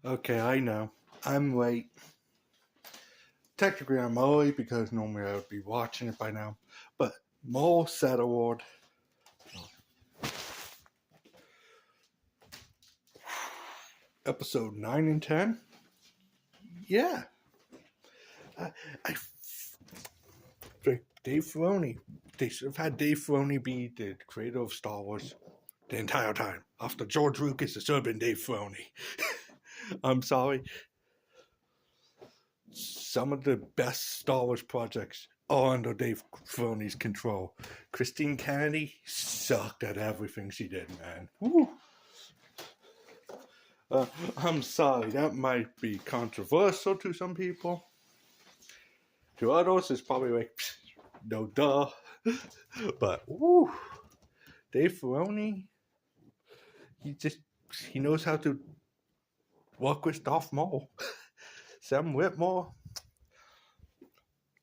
Okay, I know. I'm late. Technically, I'm early because normally I would be watching it by now. But Maul Set Award. Episode 9 and 10? Yeah. I think Dave Filoni. They should have had Dave Filoni be the creator of Star Wars the entire time. After George Lucas, it should have been Dave Filoni. I'm sorry. Some of the best Star Wars projects are under Dave Filoni's control. Christine Kennedy sucked at everything she did, man. Woo. I'm sorry, that might be controversial to some people. To others, it's probably like, no duh. But, woo, Dave Filoni, he knows how to work with Darth Maul. Sam Whitmore,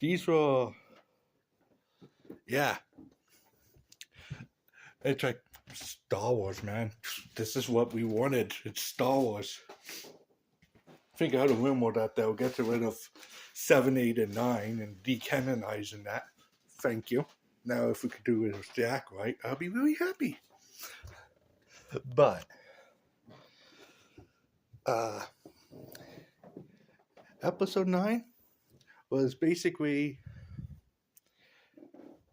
these were, yeah. It's like Star Wars, man. This is what we wanted. It's Star Wars. I think out of Wimble that they'll get rid of 7, 8, and 9 and decanonizing that. Thank you. Now, if we could do it with Jack right, I'll be really happy. But, episode 9 was basically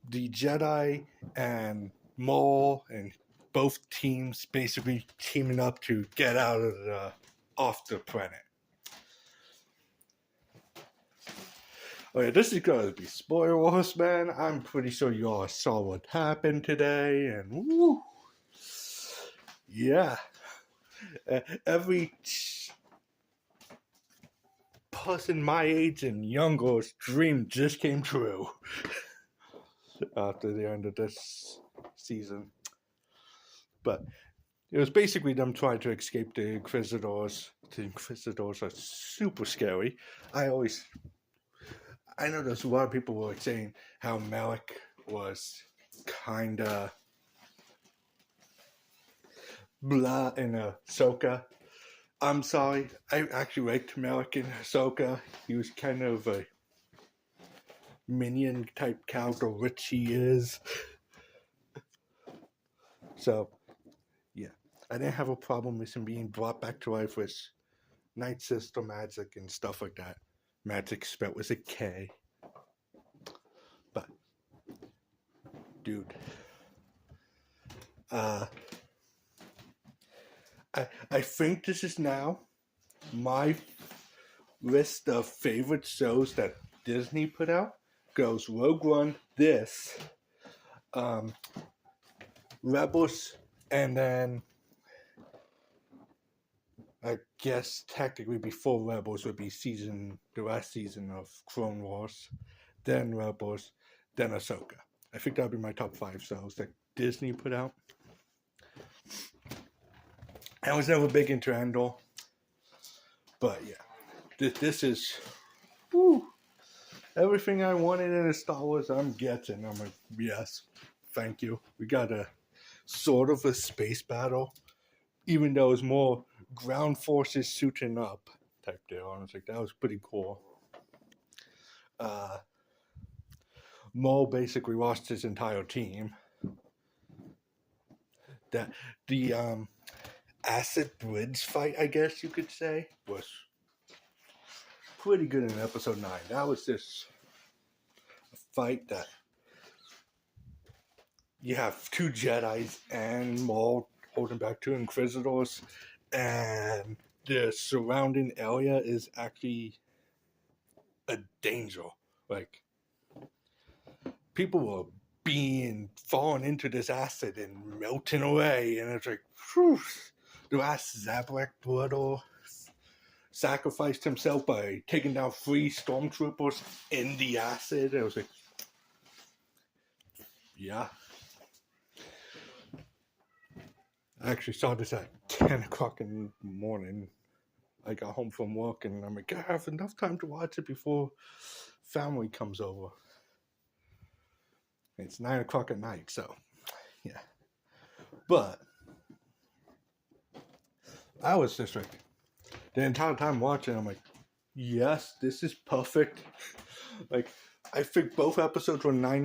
the Jedi and Maul and both teams basically teaming up to get out of off the planet. Okay, this is gonna be spoilers, man. I'm pretty sure you all saw what happened today, and woo, yeah, every person my age and younger's dream just came true after the end of this season. But it was basically them trying to escape the Inquisitors. The Inquisitors are super scary. I know there's a lot of people were saying how Malik was kinda blah in Ahsoka. I'm sorry, I actually liked Malik in Ahsoka. He was kind of a minion type character, which he is. So, yeah. I didn't have a problem with him being brought back to life with Night Sister magic and stuff like that. Magic spelled with a K. But, dude. I think this is now my list of favorite shows that Disney put out. Goes Rogue One, this, Rebels, and then I guess technically before Rebels would be the last season of Clone Wars, then Rebels, then Ahsoka. I think that would be my top 5 shows that Disney put out. I was never big into Andor, but yeah, this is everything I wanted in a Star Wars. I'm getting. I'm like, yes, thank you. We got a sort of a space battle, even though it's more ground forces suiting up type deal. I was like, that was pretty cool. Maul basically lost his entire team. The acid bridge fight, I guess you could say, was pretty good in episode 9. That was just a fight that you have 2 Jedis and Maul holding back 2 Inquisitors, and the surrounding area is actually a danger. Like, people were falling into this acid and melting away, and it's like, whew. The last Zabrak brother sacrificed himself by taking down 3 stormtroopers in the acid. I was like, yeah. I actually saw this at 10 o'clock in the morning. I got home from work, and I'm like, I have enough time to watch it before family comes over. It's 9 o'clock at night, so, yeah. But I was just like, The entire time watching, I'm like, yes, this is perfect. Like, I think both episodes were 9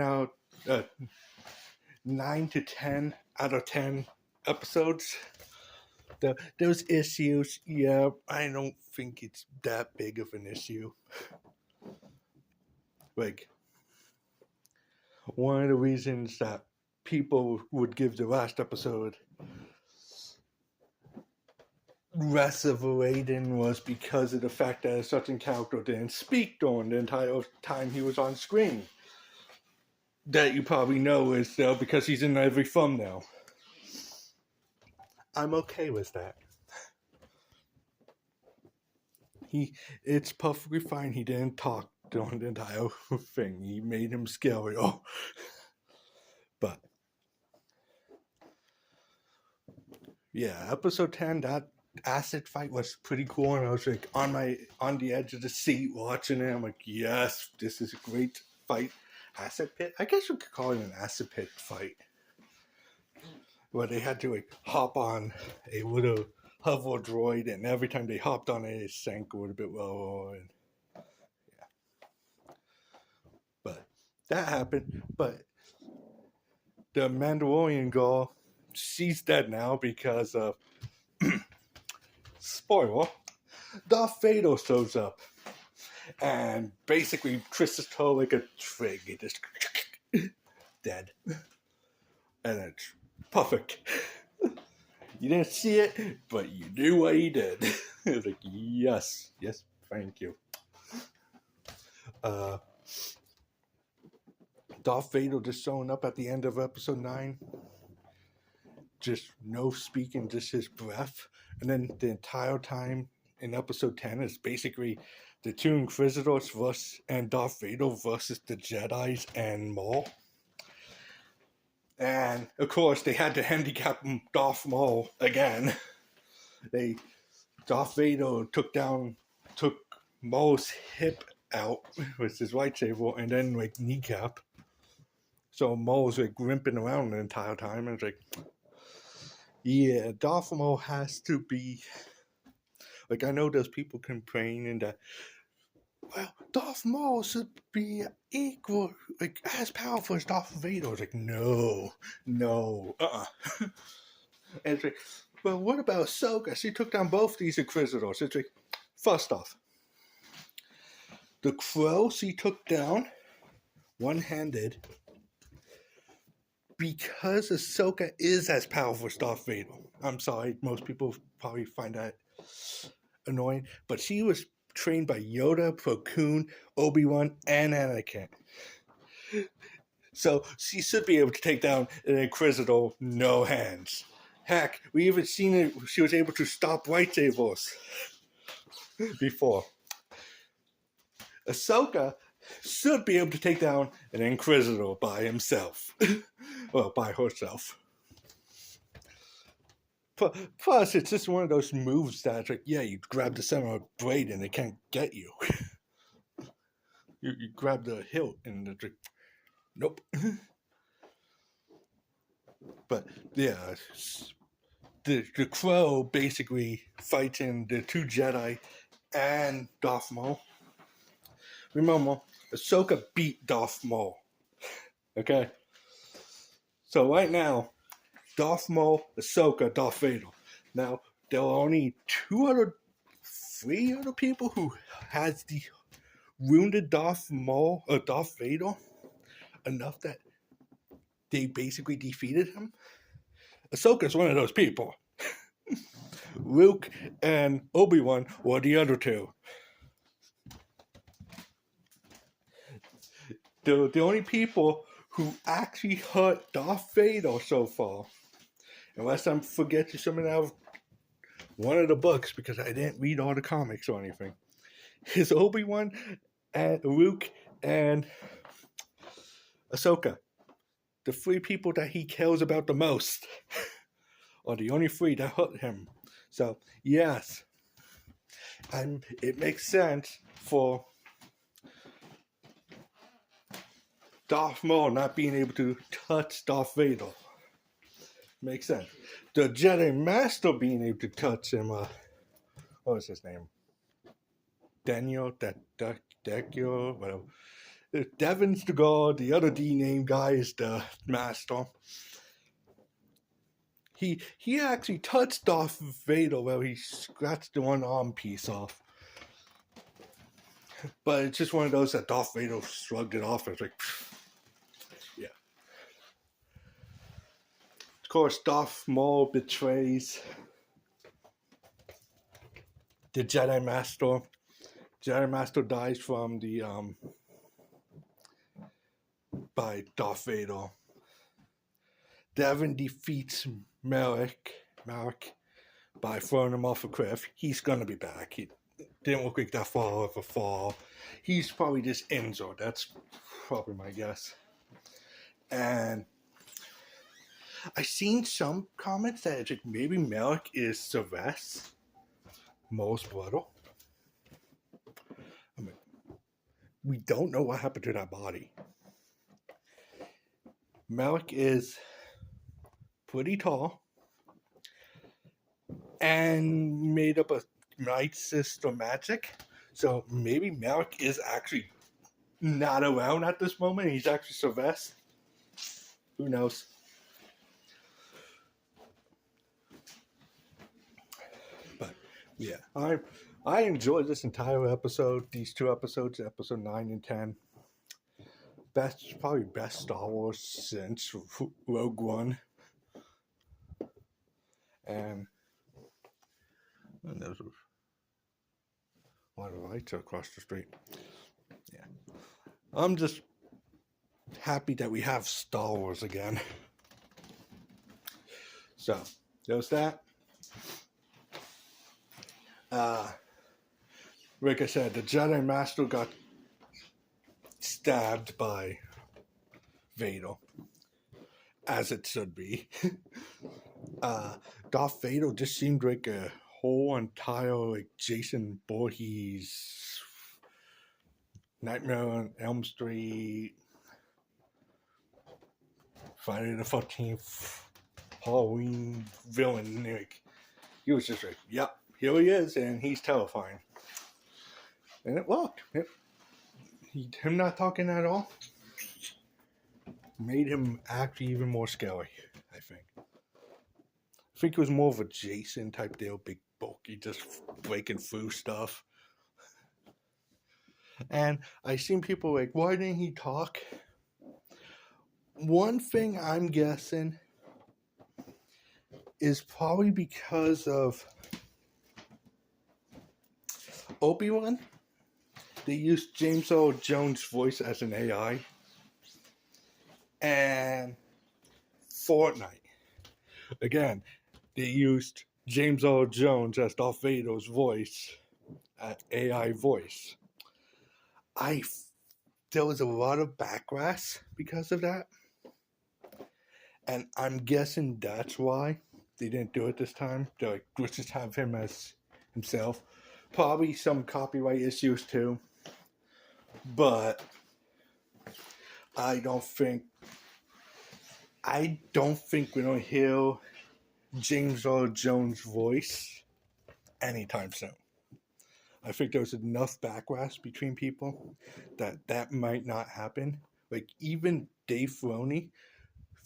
to 10 out of 10 episodes. Those issues, yeah, I don't think it's that big of an issue. Like, one of the reasons that people would give the last episode less of a rating was because of the fact that a certain character didn't speak during the entire time he was on screen. That you probably know is because he's in every thumbnail. I'm okay with that. It's perfectly fine he didn't talk during the entire thing. He made him scary. But yeah, episode 10, that acid fight was pretty cool, and I was like on the edge of the seat watching it. I'm like, yes, this is a great fight. Acid pit? I guess we could call it an acid pit fight. Where they had to like hop on a little hover droid, and every time they hopped on it, it sank a little bit lower. And yeah. But that happened. But the Mandalorian girl, she's dead now because of spoiler, Darth Vader shows up and basically twists her like a twig. It just dead. And it's perfect. You didn't see it, but you knew what he did. It was like, yes, thank you. Darth Vader just showing up at the end of episode 9. Just no speaking, just his breath. And then the entire time in episode 10 is basically the two Inquisitors and Darth Vader versus the Jedis and Maul. And of course, they had to handicap Darth Maul again. Darth Vader took Maul's hip out with his lightsaber and then like kneecap. So Maul's like limping around the entire time, and it's like, yeah, Darth Maul has to be like, I know there's people complaining that, well, Darth Maul should be equal, like as powerful as Darth Vader. It's like, no. And it's like, well, what about Ahsoka? She took down both these Inquisitors. It's like, first off, the Crow she took down one-handed because Ahsoka is as powerful as Darth Vader. I'm sorry, most people probably find that annoying, but she was trained by Yoda, Plo Koon, Obi-Wan, and Anakin. So she should be able to take down an Inquisitor no hands. Heck, we even seen it. She was able to stop lightsabers before. Ahsoka should be able to take down an Inquisitor by himself. Well, by herself. Plus, it's just one of those moves that's like, yeah, you grab the center of the blade and they can't get you. You grab the hilt and it's like, nope. But yeah, the Crow basically fighting the two Jedi and Darth Maul. Remember, Ahsoka beat Darth Maul. Okay? So right now, Darth Maul, Ahsoka, Darth Vader. Now, there are only 3 other people who has the wounded Darth Vader enough that they basically defeated him. Ahsoka's one of those people. Luke and Obi-Wan were the other two. The only people who actually hurt Darth Vader so far, unless I'm forgetting something out of one of the books because I didn't read all the comics or anything, is Obi-Wan and Luke and Ahsoka. The 3 people that he cares about the most are the only 3 that hurt him. So, yes. And it makes sense for Darth Maul not being able to touch Darth Vader. Makes sense. The Jedi Master being able to touch him what was his name? Daniel, Decio, whatever. Devin's the god, the other D-name guy is the master. He actually touched Darth Vader where he scratched the one arm piece off. But it's just one of those that Darth Vader shrugged it off. It's like, yeah. Of course, Darth Maul betrays the Jedi Master. Jedi Master dies from the by Darth Vader. Devin defeats Merrick by throwing him off a cliff. He's gonna be back. He didn't look like that far of a fall. He's probably just injured. That's probably my guess. And I've seen some comments that it's like maybe Merrick is Sylvester, Maul's brother. I mean, we don't know what happened to that body. Merrick is pretty tall and made up of night system magic. So maybe Merrick is actually not around at this moment. He's actually Sylvester. Who knows? But yeah, I enjoyed this entire episode. These two episodes, episode 9 and 10. Probably best Star Wars since Rogue One. And there's one of the lights across the street. Yeah. I'm just happy that we have Star Wars again. So, there's that. Like I said, the Jedi Master got stabbed by Vader, as it should be. Darth Vader just seemed like a whole entire like Jason Voorhees, Nightmare on Elm Street, Friday the 13th, Halloween villain. Like, he was just like, yep, here he is, and he's terrifying. And it worked. Him not talking at all made him act even more scary, I think. I think it was more of a Jason type deal, big bulky, just breaking through stuff. And I seen people like, why didn't he talk? One thing I'm guessing is probably because of Obi-Wan. They used James Earl Jones' voice as an AI. And Fortnite. Again, they used James Earl Jones as Darth Vader's voice, AI voice. There was a lot of backlash because of that. And I'm guessing that's why they didn't do it this time. They're like, let's just have him as himself. Probably some copyright issues too. But I don't think we're going to hear James Earl Jones' voice anytime soon. I think there's enough backlash between people that might not happen. Like, even Dave Filoni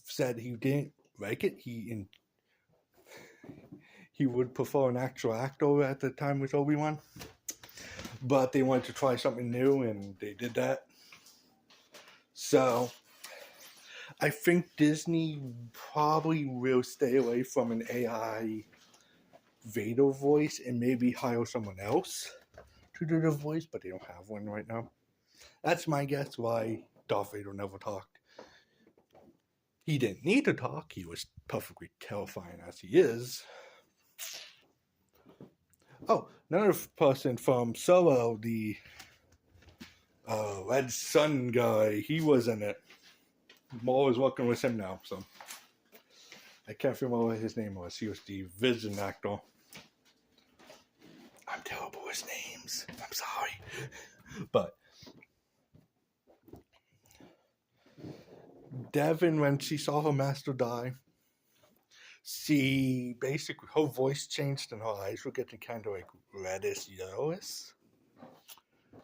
said he didn't like it. He would prefer an actual actor at the time with Obi-Wan. But they wanted to try something new, and they did that. So, I think Disney probably will stay away from an AI Vader voice and maybe hire someone else to do the voice, but they don't have one right now. That's my guess why Darth Vader never talked. He didn't need to talk. He was perfectly terrifying as he is. Oh, another person from Solo, the Red Sun guy, he was in it. Maul is working with him now, so I can't remember what his name was. He was the Vision actor. I'm terrible with names. I'm sorry. But Devin, when she saw her master die, she basically, her voice changed and her eyes were getting kind of like reddish yellowish.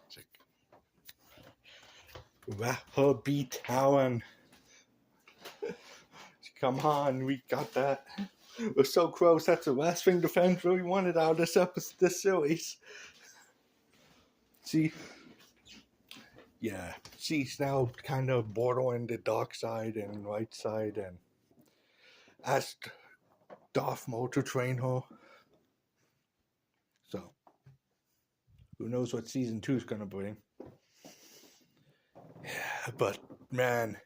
It's like, her beat Alan. Come on, we got that. We're so close. That's the last thing the fans really wanted out of this series. See, yeah, she's now kind of bordering the dark side and light side, and asked Darth Maul to train her. So, who knows what season 2 is going to bring. Yeah, but man,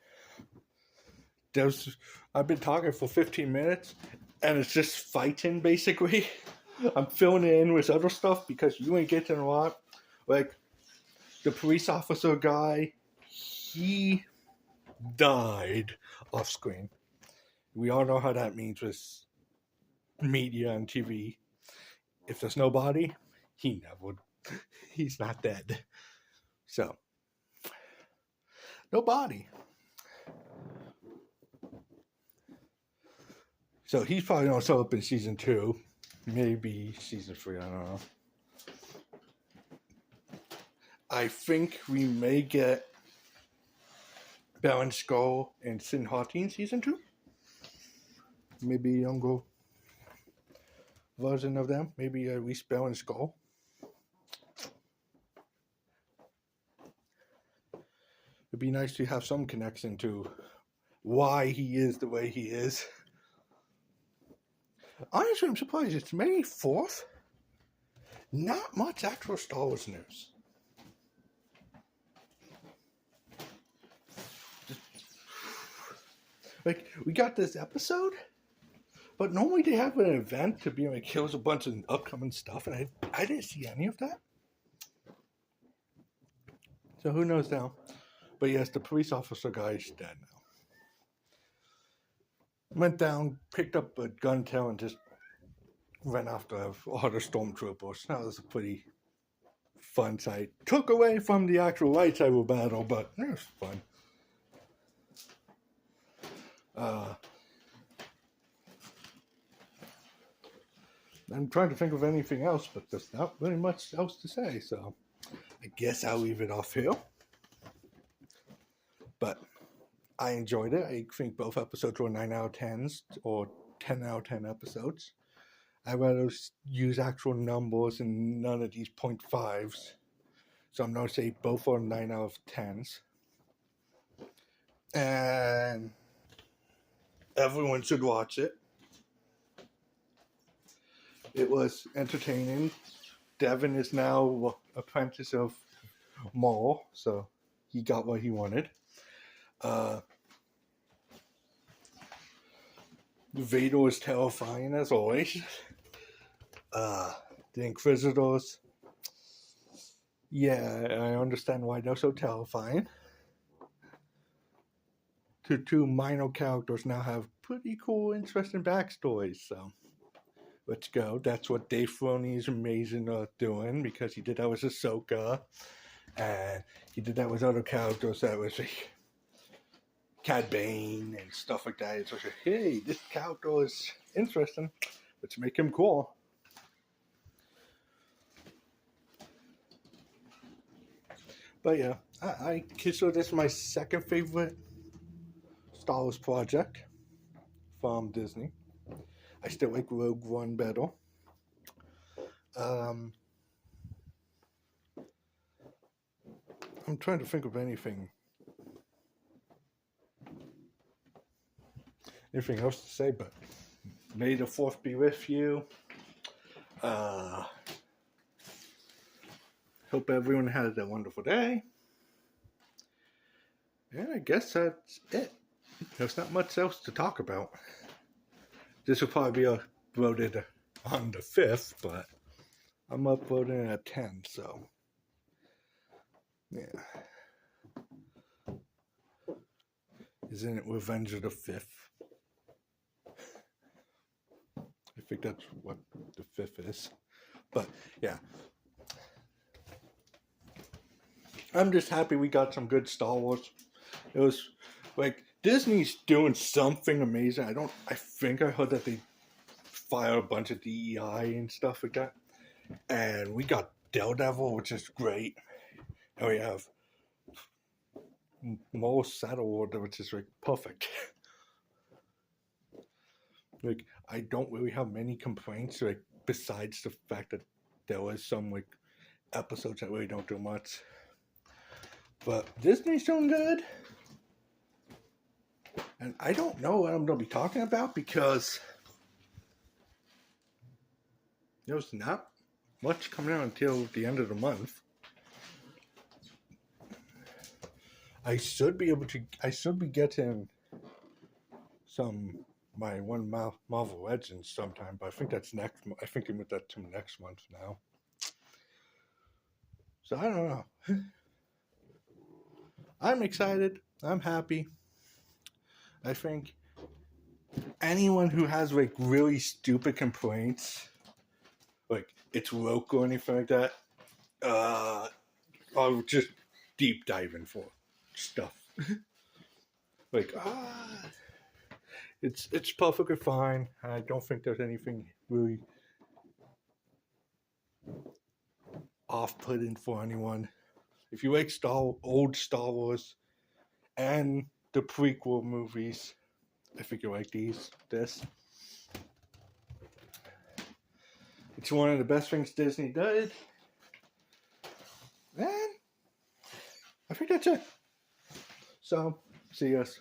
I've been talking for 15 minutes, and it's just fighting, basically. I'm filling it in with other stuff because you ain't getting a lot. Like, the police officer guy, he died off screen. We all know how that means with media and TV. If there's no body, he's not dead. So, no body. So he's probably going to show up in season 2. Maybe season 3, I don't know. I think we may get Bell and Skull and Sin Hati in season 2. Maybe a younger version of them. Maybe at least Bell and Skull. It'd be nice to have some connection to why he is the way he is. Honestly, I'm surprised. It's May 4th. Not much actual Star Wars news. Like, we got this episode, but normally they have an event to be like, here's a bunch of upcoming stuff, and I didn't see any of that. So who knows now? But yes, the police officer guy is dead now. Went down, picked up a gun tail, and just ran after all the stormtroopers. That was a pretty fun sight. Took away from the actual lightsaber battle, but it was fun. I'm trying to think of anything else, but there's not really much else to say, so I guess I'll leave it off here. But I enjoyed it. I think both episodes were 9 out of 10s or 10 out of 10 episodes. I'd rather use actual numbers and none of these 0.5s. So I'm going to say both are 9 out of 10s. And everyone should watch it. It was entertaining. Devin is now apprentice of Maul, so he got what he wanted. Vader is terrifying as always. The Inquisitors, yeah, I understand why they're so terrifying. The two minor characters now have pretty cool, interesting backstories, so let's go. That's what Dave Filoni is amazing at doing, because he did that with Ahsoka, and he did that with other characters that was like Cad Bane and stuff like that. It's like, hey, this character is interesting. Let's make him cool. But yeah, I consider this my second favorite Star Wars project from Disney. I still like Rogue One better. I'm trying to think of anything else to say, but may the 4th be with you. Hope everyone has a wonderful day. And I guess that's it. There's not much else to talk about. This will probably be uploaded on the 5th, but I'm uploading at 10, so yeah. Isn't it Revenge of the 5th? I think that's what the 5th is. But yeah. I'm just happy we got some good Star Wars. It was like Disney's doing something amazing. I think I heard that they fire a bunch of DEI and stuff like that. And we got Daredevil, which is great. And we have Maul Saddle Order, which is like perfect. Like, I don't really have many complaints, like, besides the fact that there was some like episodes that really don't do much. But Disney's doing good. And I don't know what I'm going to be talking about because there's not much coming out until the end of the month. I should be getting my one Marvel Legends sometime, but I think that's next. I think they moved that to next month now. So I don't know. I'm excited. I'm happy. I think anyone who has like really stupid complaints, like it's woke or anything like that, I'll just deep diving for stuff. Like it's perfectly fine. I don't think there's anything really off-putting for anyone. If you like old Star Wars and the prequel movies, I think you like this. It's one of the best things Disney did. And I think that's it. So, see you guys.